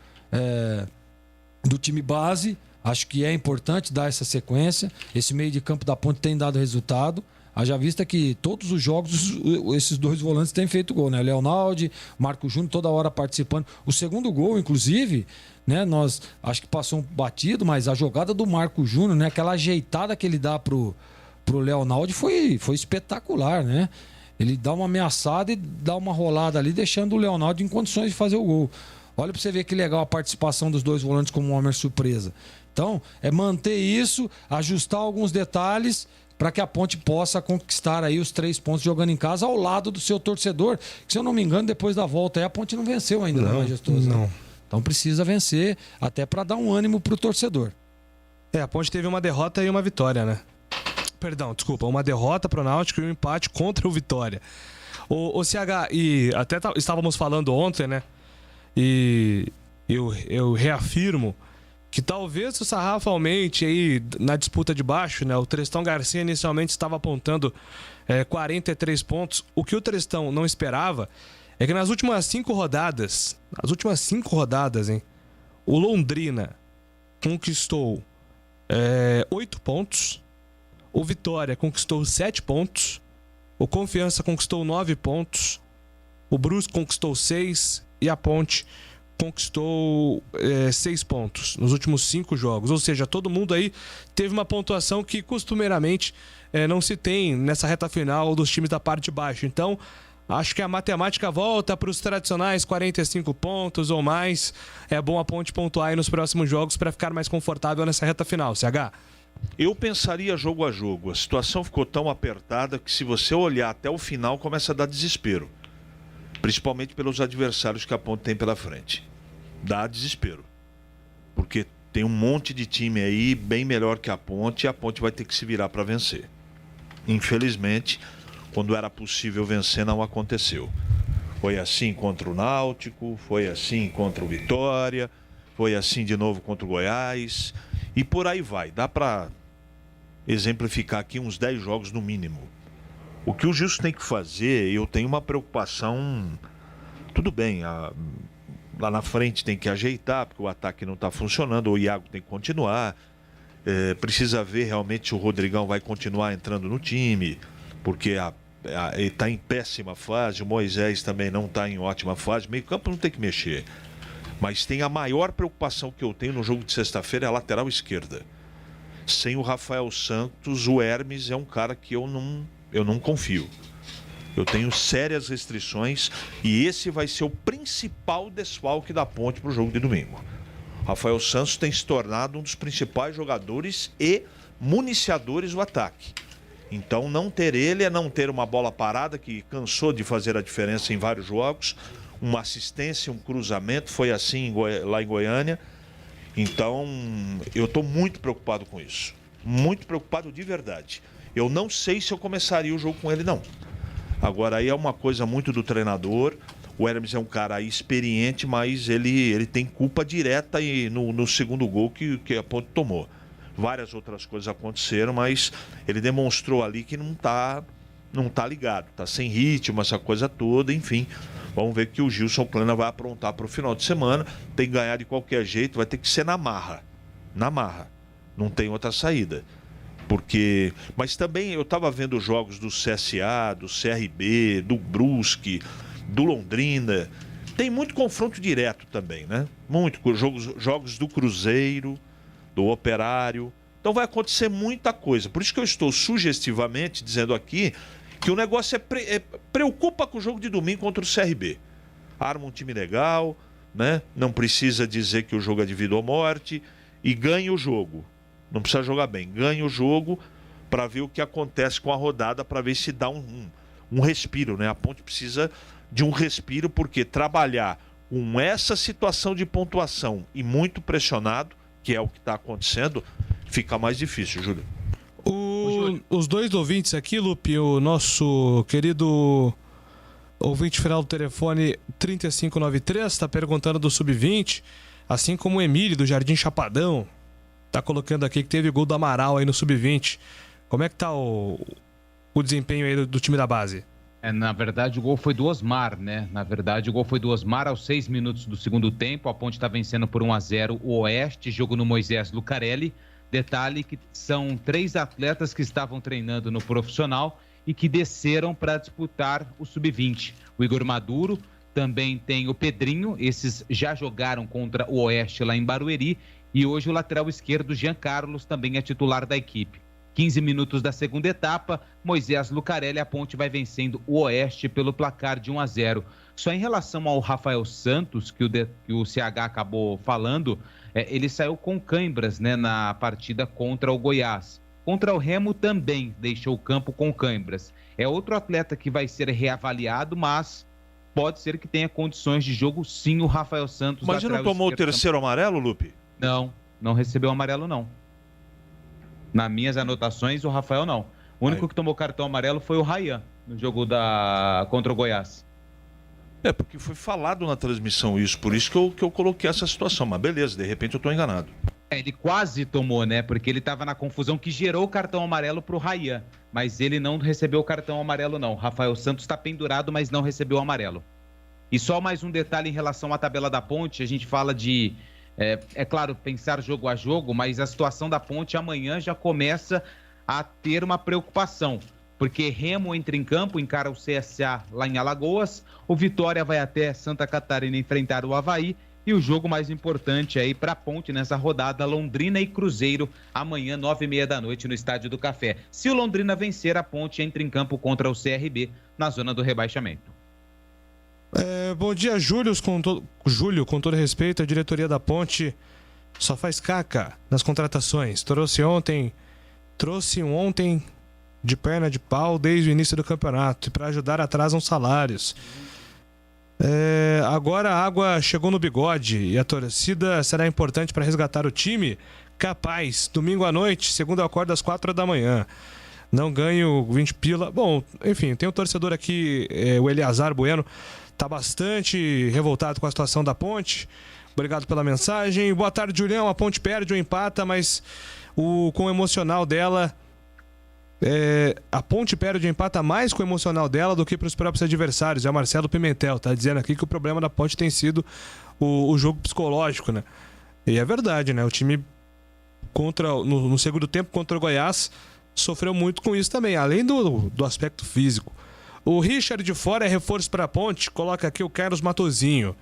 G: do time base. Acho que é importante dar essa sequência. Esse meio de campo da Ponte tem dado resultado. Haja vista que todos os jogos, esses 2 volantes têm feito gol, né? Leonaldi, Marco Júnior, toda hora participando. O segundo gol, inclusive, né? Nós acho que passou um batido, mas a jogada do Marco Júnior, né? Aquela ajeitada que ele dá pro Leonaldi foi espetacular, né? Ele dá uma ameaçada e dá uma rolada ali, deixando o Leonaldi em condições de fazer o gol. Olha pra você ver que legal a participação dos 2 volantes como um homem surpresa. Então, é manter isso, ajustar alguns detalhes para que a Ponte possa conquistar aí os 3 pontos jogando em casa ao lado do seu torcedor. Que, se eu não me engano, depois da volta aí, a Ponte não venceu ainda, não, Majestoso.
E: Não.
G: Então precisa vencer até para dar um ânimo pro torcedor.
E: A Ponte teve uma derrota e uma vitória, né? Perdão, desculpa. Uma derrota pro Náutico e um empate contra o Vitória. O CH, e até estávamos falando ontem, né? E eu reafirmo que talvez o sarrafo aumente aí na disputa de baixo, né? O Tristão Garcia inicialmente estava apontando 43 pontos. O que o Tristão não esperava é que nas últimas 5 rodadas, hein? O Londrina conquistou 8 pontos, o Vitória conquistou 7 pontos O Confiança conquistou 9 pontos, o Brusque conquistou 6 e a Ponte conquistou 6 pontos nos últimos 5 jogos. Ou seja, todo mundo aí teve uma pontuação que costumeiramente não se tem nessa reta final dos times da parte de baixo. Então, acho que a matemática volta para os tradicionais 45 pontos ou mais. É bom a Ponte pontuar aí nos próximos jogos para ficar mais confortável nessa reta final, CH.
K: Eu pensaria jogo a jogo. A situação ficou tão apertada que se você olhar até o final começa a dar desespero. Principalmente pelos adversários que a Ponte tem pela frente. Dá desespero. Porque tem um monte de time aí bem melhor que a Ponte e a Ponte vai ter que se virar para vencer. Infelizmente, quando era possível vencer, não aconteceu. Foi assim contra o Náutico, foi assim contra o Vitória, foi assim de novo contra o Goiás e por aí vai. Dá para exemplificar aqui uns 10 jogos no mínimo. O que o Gilson tem que fazer, eu tenho uma preocupação, tudo bem, lá na frente tem que ajeitar, porque o ataque não está funcionando, o Iago tem que continuar, precisa ver realmente se o Rodrigão vai continuar entrando no time, porque ele está em péssima fase, o Moisés também não está em ótima fase, meio campo não tem que mexer. Mas tem a maior preocupação que eu tenho no jogo de sexta-feira é a lateral esquerda. Sem o Rafael Santos, o Hermes é um cara que eu não confio. Eu tenho sérias restrições e esse vai ser o principal desfalque da Ponte para o jogo de domingo. Rafael Santos tem se tornado um dos principais jogadores e municiadores do ataque. Então não ter ele é não ter uma bola parada que cansou de fazer a diferença em vários jogos, uma assistência, um cruzamento, foi assim lá em Goiânia. Então eu estou muito preocupado com isso, muito preocupado de verdade. Eu não sei se eu começaria o jogo com ele não. Agora aí é uma coisa muito do treinador. O Hermes é um cara experiente, mas ele tem culpa direta no segundo gol que a Ponte tomou. Várias outras coisas aconteceram, mas ele demonstrou ali que não tá ligado, tá sem ritmo, essa coisa toda, enfim. Vamos ver que o Gilson Plana vai aprontar para o final de semana. Tem que ganhar de qualquer jeito, vai ter que ser na marra. Na marra. Não tem outra saída. Porque... Mas também eu estava vendo jogos do CSA, do CRB, do Brusque, do Londrina. Tem muito confronto direto também, né? Muito. Jogos do Cruzeiro, do Operário. Então vai acontecer muita coisa. Por isso que eu estou sugestivamente dizendo aqui que o negócio preocupa com o jogo de domingo contra o CRB. Arma um time legal, né? Não precisa dizer que o jogo é de vida ou morte e ganha o jogo. Não precisa jogar bem. Ganha o jogo para ver o que acontece com a rodada, para ver se dá um respiro, né? A Ponte precisa de um respiro, porque trabalhar com essa situação de pontuação e muito pressionado, que é o que está acontecendo, fica mais difícil, Júlio.
E: Os dois ouvintes aqui, Lupe, o nosso querido ouvinte final do telefone 3593 está perguntando do Sub-20, assim como o Emílio do Jardim Chapadão está colocando aqui que teve gol do Amaral aí no Sub-20. Como é que tá o desempenho aí do time da base?
T: Na verdade, o gol foi do Osmar, né? Na verdade, o gol foi do Osmar aos 6 minutos do segundo tempo. A Ponte está vencendo por 1-0 o Oeste, jogo no Moisés Lucarelli. Detalhe que são 3 atletas que estavam treinando no profissional e que desceram para disputar o Sub-20. O Igor Maduro, também tem o Pedrinho, esses já jogaram contra o Oeste lá em Barueri. E hoje o lateral esquerdo, Jean Carlos, também é titular da equipe. 15 minutos da segunda etapa, Moisés Lucarelli, a Ponte vai vencendo o Oeste pelo placar de 1-0. Só em relação ao Rafael Santos, que o CH acabou falando, ele saiu com cãibras, né, na partida contra o Goiás. Contra o Remo também deixou o campo com cãibras. É outro atleta que vai ser reavaliado, mas pode ser que tenha condições de jogo sim o Rafael Santos.
K: Mas ele não tomou o terceiro amarelo, Lupe?
T: Não recebeu amarelo não. Nas minhas anotações, o Rafael não. O único que tomou cartão amarelo foi o Ryan, no jogo contra o Goiás.
K: Porque foi falado na transmissão isso, por isso que eu coloquei essa situação. Mas beleza, de repente eu estou enganado.
T: Ele quase tomou, né? Porque ele estava na confusão que gerou o cartão amarelo para o Ryan. Mas ele não recebeu o cartão amarelo, não. Rafael Santos está pendurado, mas não recebeu o amarelo. E só mais um detalhe em relação à tabela da Ponte. A gente fala de... É claro, pensar jogo a jogo, mas a situação da Ponte amanhã já começa a ter uma preocupação. porque Remo entra em campo, encara o CSA lá em Alagoas, o Vitória vai até Santa Catarina enfrentar o Avaí, e o jogo mais importante aí para a Ponte nessa rodada, Londrina e Cruzeiro, amanhã, 9h30 da noite, no Estádio do Café. Se o Londrina vencer, a Ponte entra em campo contra o CRB, na zona do rebaixamento.
E: Bom dia, Júlio, com todo respeito, a diretoria da Ponte só faz caca nas contratações. Trouxe ontem de perna de pau desde o início do campeonato, e para ajudar atrasam salários. Agora a água chegou no bigode e a torcida será importante para resgatar o time? Capaz. Domingo à noite, segunda eu acordo às 4 da manhã. Não ganho 20 pila. Bom, enfim, tem um torcedor aqui, o Eleazar Bueno, tá bastante revoltado com a situação da Ponte. Obrigado pela mensagem. Boa tarde, Julião. A Ponte perde ou empata, mas com o emocional dela... a Ponte perde ou empata mais com o emocional dela do que para os próprios adversários. É o Marcelo Pimentel, tá dizendo aqui que o problema da Ponte tem sido o jogo psicológico, né? E é verdade, né? O time no segundo tempo contra o Goiás sofreu muito com isso também, além do aspecto físico. O Richard de Fora é reforço para a Ponte, coloca aqui o Carlos Matozinho.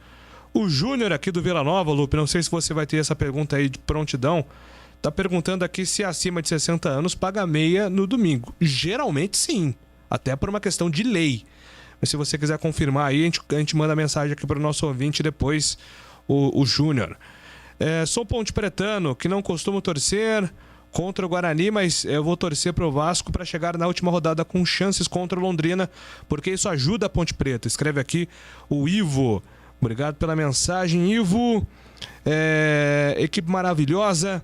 E: O Júnior aqui do Vila Nova, Lupe, não sei se você vai ter essa pergunta aí de prontidão, tá perguntando aqui se acima de 60 anos paga meia no domingo. Geralmente sim, até por uma questão de lei. Mas se você quiser confirmar aí, a gente manda mensagem aqui para o nosso ouvinte depois, o Júnior. Sou ponte pretano, que não costumo torcer contra o Guarani, mas eu vou torcer pro Vasco para chegar na última rodada com chances contra o Londrina, porque isso ajuda a Ponte Preta. Escreve aqui o Ivo. Obrigado pela mensagem, Ivo. Equipe maravilhosa.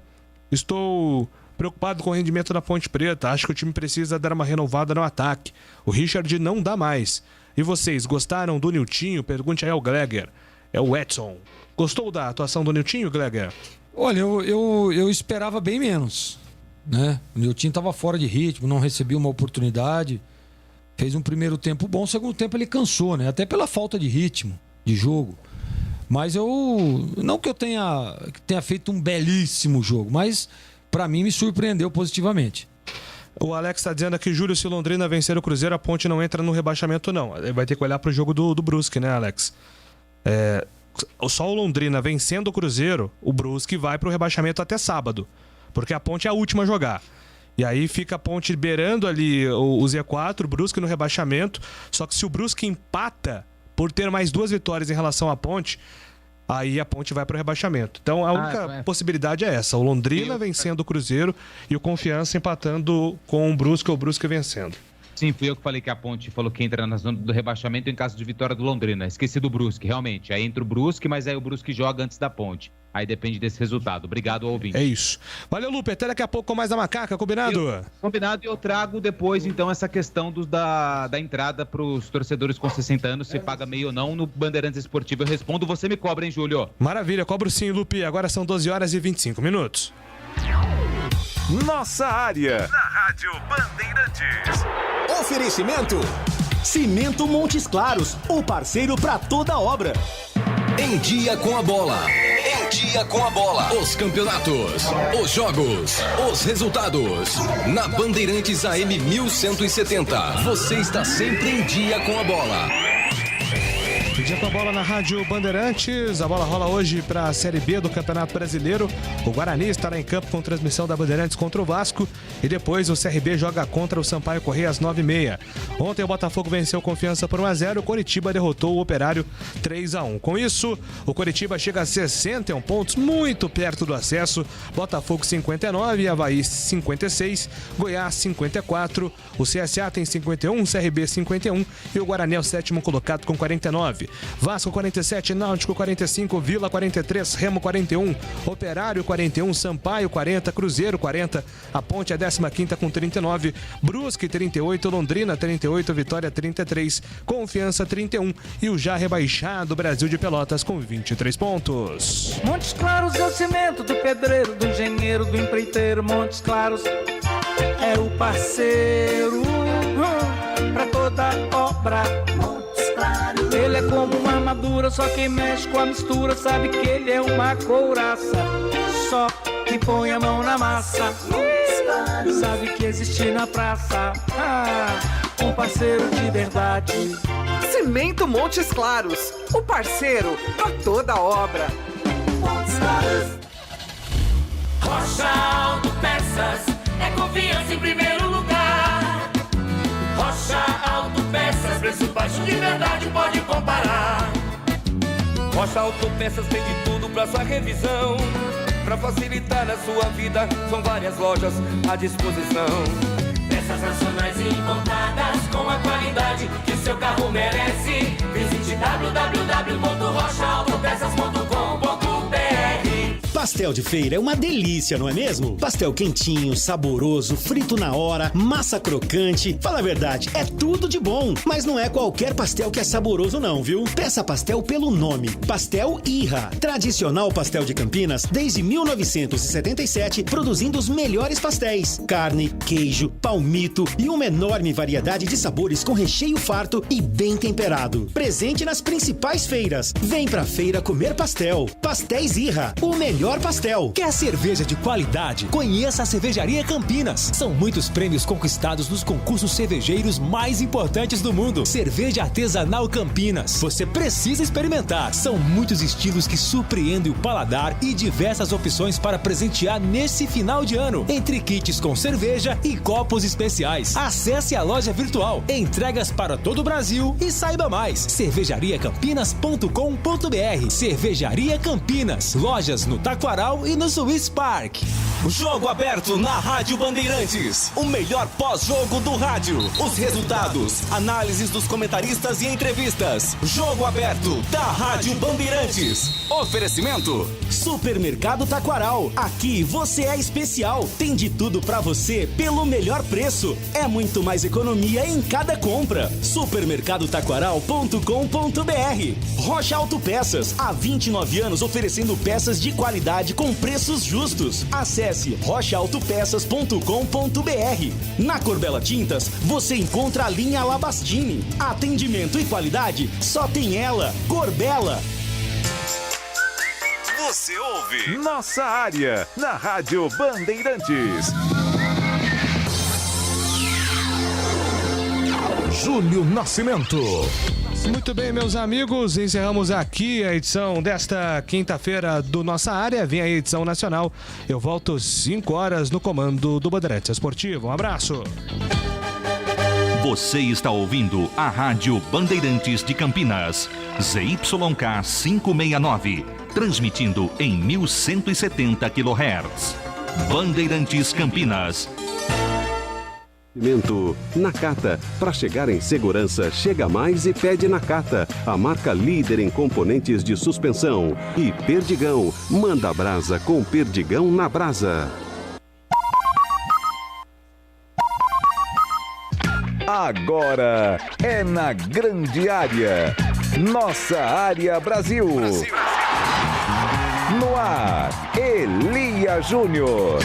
E: Estou preocupado com o rendimento da Ponte Preta. Acho que o time precisa dar uma renovada no ataque. O Richard não dá mais. E vocês, gostaram do Niltinho? Pergunte aí ao Gleger. É o Edson. Gostou da atuação do Niltinho, Gleger?
G: Olha, eu esperava bem menos, né? O Niltinho estava fora de ritmo, não recebia uma oportunidade. Fez um primeiro tempo bom, segundo tempo ele cansou, né? Até pela falta de ritmo de jogo. Mas não que eu tenha feito um belíssimo jogo, mas para mim me surpreendeu positivamente.
E: O Alex está dizendo aqui, Júlio, se o Londrina vencer o Cruzeiro, a Ponte não entra no rebaixamento, não. Ele vai ter que olhar para o jogo do Brusque, né, Alex? Só o Londrina vencendo o Cruzeiro, o Brusque vai para o rebaixamento até sábado, porque a Ponte é a última a jogar. E aí fica a Ponte beirando ali o Z4, o Brusque no rebaixamento. Só que se o Brusque empata por ter mais 2 vitórias em relação à Ponte, aí a Ponte vai para o rebaixamento. Então a única possibilidade é essa, o Londrina vencendo o Cruzeiro e o Confiança empatando com o Brusque vencendo.
T: Sim, fui eu que falei que a Ponte falou que entra na zona do rebaixamento em caso de vitória do Londrina. Esqueci do Brusque, realmente. Aí entra o Brusque, mas aí o Brusque joga antes da Ponte. Aí depende desse resultado. Obrigado ao ouvinte.
E: É isso. Valeu, Lupe. Até daqui a pouco com mais da Macaca, combinado?
T: Combinado, e eu trago depois, então, essa questão da entrada para os torcedores com 60 anos, se paga meio ou não, no Bandeirantes Esportivo. Eu respondo, você me cobra, hein, Júlio?
E: Maravilha, cobro sim, Lupe. Agora são 12h25.
C: Nossa área, na Rádio Bandeirantes.
N: Oferecimento: Cimento Montes Claros, o parceiro para toda obra.
R: Em dia com a bola. Em dia com a bola. Os campeonatos, os jogos, os resultados. Na Bandeirantes AM 1170. Você está sempre em dia com a bola.
E: Dia com a bola na Rádio Bandeirantes. A bola rola hoje para a Série B do Campeonato Brasileiro. O Guarani estará em campo com transmissão da Bandeirantes contra o Vasco. E depois o CRB joga contra o Sampaio Corrêa às 9h30. Ontem o Botafogo venceu Confiança por 1-0. O Coritiba derrotou o Operário 3-1. Com isso, o Coritiba chega a 61 pontos, muito perto do acesso. Botafogo 59, Avaí 56, Goiás 54. O CSA tem 51, CRB 51 e o Guarani é o 7º colocado com 49. Vasco 47, Náutico 45, Vila 43, Remo 41, Operário 41, Sampaio 40, Cruzeiro 40, a Ponte é 15ª com 39, Brusque 38, Londrina 38, Vitória 33, Confiança 31 e o já rebaixado Brasil de Pelotas com 23 pontos.
U: Montes Claros é o cimento do pedreiro, do engenheiro, do empreiteiro. Montes Claros é o parceiro pra toda obra. Ele é como uma armadura, só quem mexe com a mistura sabe que ele é uma couraça, só que põe a mão na massa. sabe que existe na praça um parceiro de verdade.
I: Cimento Montes Claros, o parceiro pra toda obra.
D: Montes Claros. Rocha Autopeças, é confiança em primeiro lugar. Rocha Autopeças, preço baixo de verdade, pode comparar.
V: Rocha Autopeças tem de tudo pra sua revisão. Pra facilitar a sua vida, são várias lojas à disposição.
D: Peças nacionais e importadas com a qualidade que o seu carro merece. Visite www.rochaautopeças.com.br.
Q: Pastel de feira é uma delícia, não é mesmo? Pastel quentinho, saboroso, frito na hora, massa crocante. Fala a verdade, é tudo de bom. Mas não é qualquer pastel que é saboroso não, viu? Peça pastel pelo nome. Pastel Irra. Tradicional pastel de Campinas desde 1977, produzindo os melhores pastéis. Carne, queijo, palmito e uma enorme variedade de sabores com recheio farto e bem temperado. Presente nas principais feiras. Vem pra feira comer pastel. Pastéis Irra, o melhor pastel.
R: Quer cerveja de qualidade? Conheça a Cervejaria Campinas. São muitos prêmios conquistados nos concursos cervejeiros mais importantes do mundo. Cerveja Artesanal Campinas. Você precisa experimentar. São muitos estilos que surpreendem o paladar e diversas opções para presentear nesse final de ano. Entre kits com cerveja e copos especiais. Acesse a loja virtual. Entregas para todo o Brasil e saiba mais. cervejariacampinas.com.br. Cervejaria Campinas. Lojas no Taquaral e no Swiss Park.
N: Jogo aberto na Rádio Bandeirantes. O melhor pós-jogo do rádio. Os resultados, análises dos comentaristas e entrevistas. Jogo aberto da Rádio Bandeirantes. Oferecimento: Supermercado Taquaral. Aqui você é especial. Tem de tudo pra você pelo melhor preço. É muito mais economia em cada compra. Supermercadotaquaral.com.br. Rocha Autopeças. Há 29 anos oferecendo peças de qualidade com preços justos. Acesse rochaautopeças.com.br. Na Corbella Tintas, você encontra a linha Alabastini. Atendimento e qualidade só tem ela, Corbella.
C: Você ouve Nossa Área na Rádio Bandeirantes. Júlio Nascimento.
E: Muito bem, meus amigos, encerramos aqui a edição desta quinta-feira do Nossa Área. Vem aí a edição nacional. Eu volto 5 horas no comando do Bandeirantes Esportivo. Um abraço.
W: Você está ouvindo a Rádio Bandeirantes de Campinas, ZYK 569, transmitindo em 1170 kHz. Bandeirantes Campinas.
X: Nakata. Para chegar em segurança, chega mais e pede Nakata, a marca líder em componentes de suspensão. E Perdigão, manda a brasa com Perdigão na brasa.
C: Agora é na grande área. Nossa Área Brasil. No ar, Elia Júnior.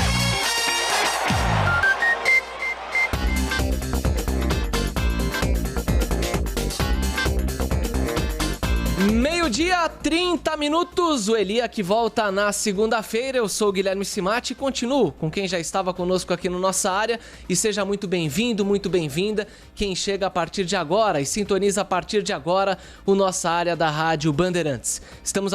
Y: Meio-dia, 30 minutos. O Elia que volta na segunda-feira. Eu sou o Guilherme Simati e continuo com quem já estava conosco aqui no Nossa Área. E seja muito bem-vindo, muito bem-vinda quem chega a partir de agora e sintoniza a partir de agora o Nossa Área da Rádio Bandeirantes. Estamos